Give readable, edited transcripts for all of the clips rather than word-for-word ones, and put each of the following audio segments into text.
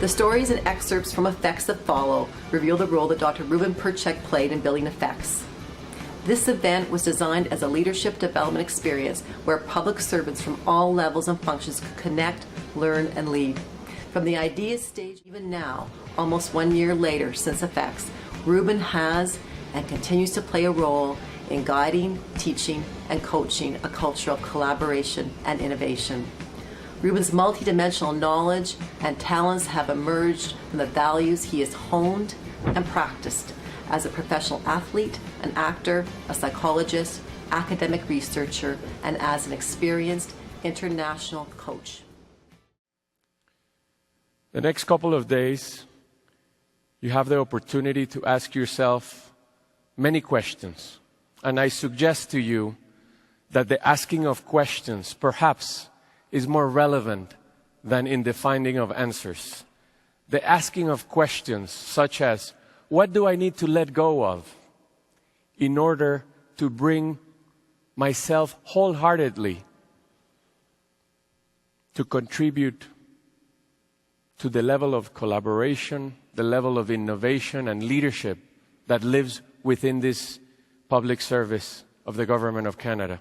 The stories and excerpts from effects that follow reveal the role that Dr. Ruben Perczek played in building effects. This event was designed as a leadership development experience where public servants from all levels and functions could connect, learn, and lead. From the idea stage, even now, almost 1 year later since effects, Ruben has and continues to play a role in guiding, teaching, and coaching a culture of collaboration and innovation. Ruben's multidimensional knowledge and talents have emerged from the values he has honed and practiced as a professional athlete, an actor, a psychologist, academic researcher, and as an experienced international coach. The next couple of days, you have the opportunity to ask yourself many questions. And I suggest to you that the asking of questions perhaps is more relevant than in the finding of answers. The asking of questions such as, what do I need to let go of in order to bring myself wholeheartedly to contribute to the level of collaboration, the level of innovation and leadership that lives within this public service of the Government of Canada?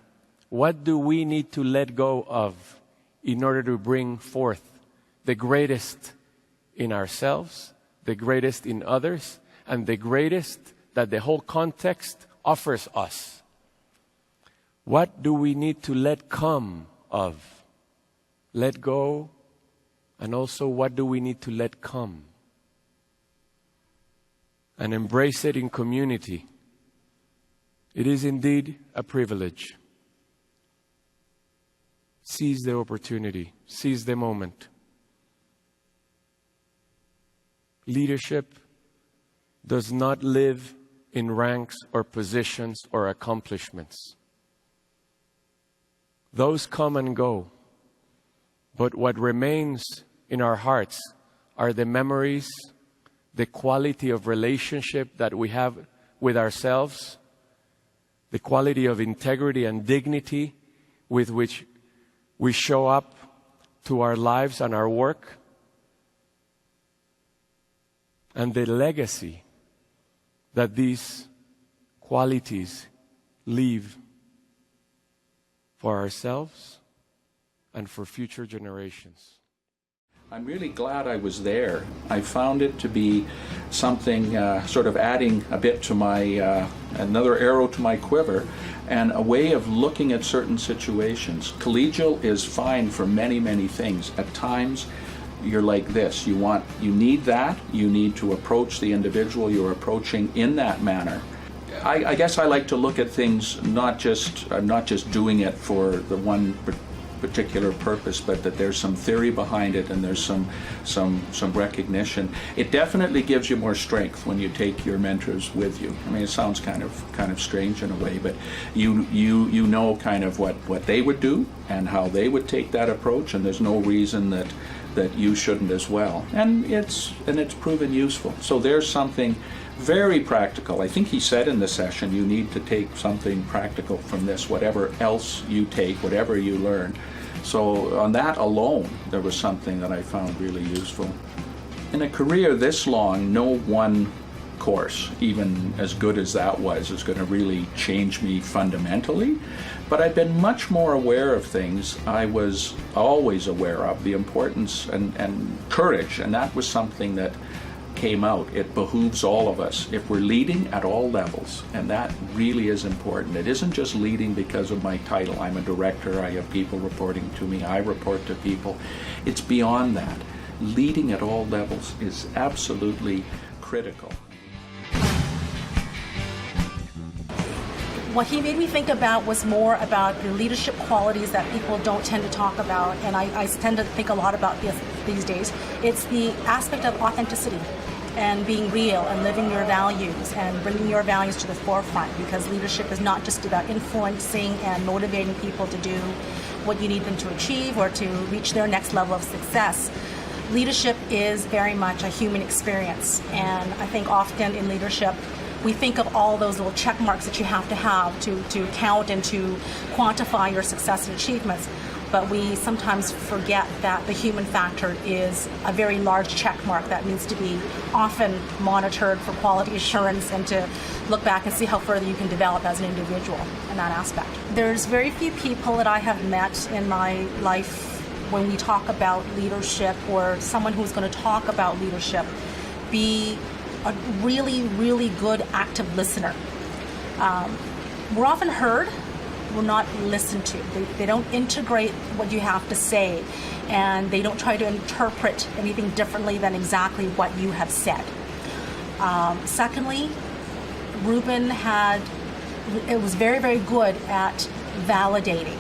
What do we need to let go of in order to bring forth the greatest in ourselves, the greatest in others, and the greatest that the whole context offers us? What do we need to let come of? Let go, and also what do we need to let come? And embrace it in community. It is indeed a privilege. Seize the opportunity. Seize the moment. Leadership does not live in ranks or positions or accomplishments. Those come and go. But what remains in our hearts are the memories, the quality of relationship that we have with ourselves, the quality of integrity and dignity with which we show up to our lives and our work, and the legacy that these qualities leave for ourselves and for future generations. I'm really glad I was there. I found it to be something sort of adding a bit to my, another arrow to my quiver, and a way of looking at certain situations. Collegial is fine for many, many things. At times, you're like this. You need that. You need to approach the individual you're approaching in that manner. I guess I like to look at things not just doing it for the one particular purpose, but that there's some theory behind it and there's some recognition. It definitely gives you more strength when you take your mentors with you. I mean, it sounds kind of strange in a way, but you know kind of what they would do and how they would take that approach, and there's no reason that you shouldn't as well. And it's proven useful. So there's something very practical. I think he said in the session, you need to take something practical from this, whatever else you take, whatever you learn. So on that alone, there was something that I found really useful. In a career this long, no one course, even as good as that was, is going to really change me fundamentally. But I've been much more aware of things I was always aware of, the importance and courage, and that was something that came out. It behooves all of us if we're leading at all levels, and that really is important. It isn't just leading because of my title. I'm a director, I have people reporting to me, I report to people. It's beyond that. Leading at all levels is absolutely critical. What he made me think about was more about the leadership qualities that people don't tend to talk about, and I tend to think a lot about this these days. It's the aspect of authenticity and being real and living your values and bringing your values to the forefront, because leadership is not just about influencing and motivating people to do what you need them to achieve or to reach their next level of success. Leadership is very much a human experience, and I think often in leadership we think of all those little check marks that you have to count and to quantify your success and achievements. but we sometimes forget that the human factor is a very large check mark that needs to be often monitored for quality assurance and to look back and see how further you can develop as an individual in that aspect. There's very few people that I have met in my life when we talk about leadership, or someone who's going to talk about leadership, be a really, really good active listener. We're often heard, we're not listened to. They don't integrate what you have to say, and they don't try to interpret anything differently than exactly what you have said. Secondly, Ruben was very, very good at validating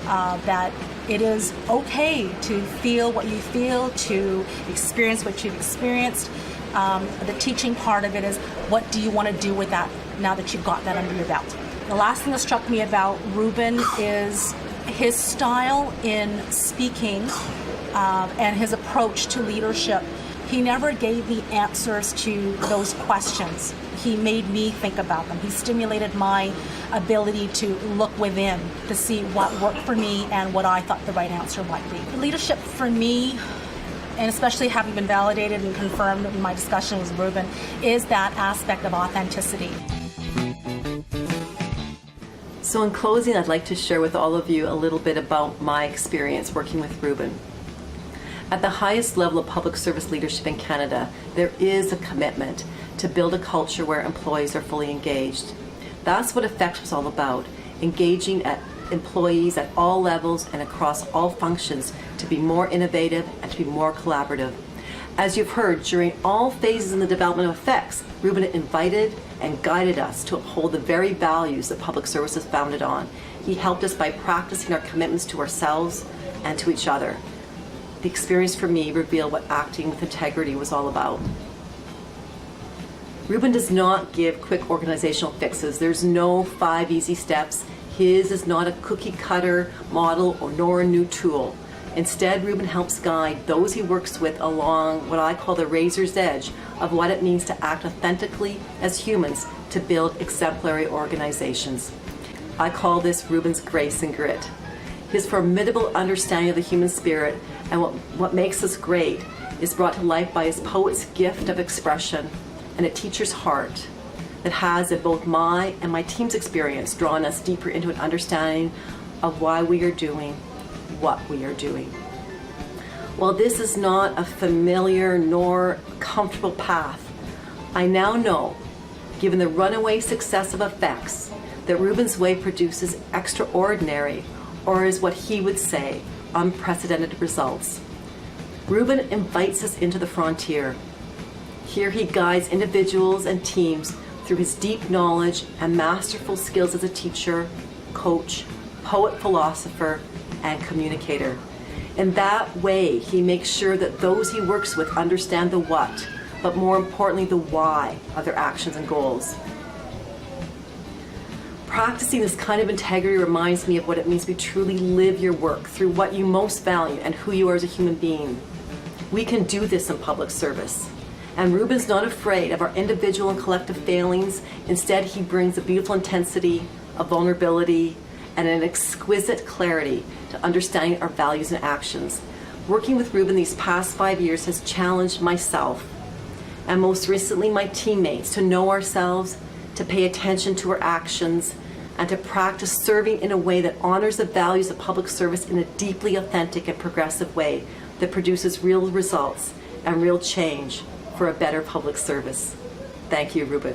that it is okay to feel what you feel, to experience what you've experienced. The teaching part of it is, what do you want to do with that now that you've got that under your belt? The last thing that struck me about Ruben is his style in speaking and his approach to leadership. He never gave me answers to those questions. He made me think about them. He stimulated my ability to look within to see what worked for me and what I thought the right answer might be. Leadership for me, and especially having been validated and confirmed in my discussion with Ruben, is that aspect of authenticity. So in closing, I'd like to share with all of you a little bit about my experience working with Ruben. At the highest level of public service leadership in Canada, there is a commitment to build a culture where employees are fully engaged. That's what Effects was all about, engaging employees at all levels and across all functions to be more innovative and to be more collaborative. As you've heard, during all phases in the development of Effects, Ruben invited and guided us to uphold the very values that public service is founded on. He helped us by practicing our commitments to ourselves and to each other. The experience for me revealed what acting with integrity was all about. Ruben does not give quick organizational fixes. There's no 5 easy steps. His is not a cookie cutter model nor a new tool. Instead, Ruben helps guide those he works with along what I call the razor's edge of what it means to act authentically as humans to build exemplary organizations. I call this Ruben's grace and grit. His formidable understanding of the human spirit and what makes us great is brought to life by his poet's gift of expression and a teacher's heart that has, in both my and my team's experience, drawn us deeper into an understanding of why we are doing what we are doing. While this is not a familiar nor comfortable path, I now know, given the runaway success of Effects, that Ruben's way produces extraordinary, or is what he would say, unprecedented results. Ruben invites us into the frontier. Here he guides individuals and teams through his deep knowledge and masterful skills as a teacher, coach, poet, philosopher, and communicator. In that way, he makes sure that those he works with understand the what, but more importantly, the why of their actions and goals. Practicing this kind of integrity reminds me of what it means to truly live your work through what you most value and who you are as a human being. We can do this in public service. And Ruben's not afraid of our individual and collective failings. Instead, he brings a beautiful intensity, a vulnerability, and an exquisite clarity to understanding our values and actions. Working with Ruben these past 5 years has challenged myself, and most recently my teammates, to know ourselves, to pay attention to our actions, and to practice serving in a way that honors the values of public service in a deeply authentic and progressive way that produces real results and real change for a better public service. Thank you, Ruben.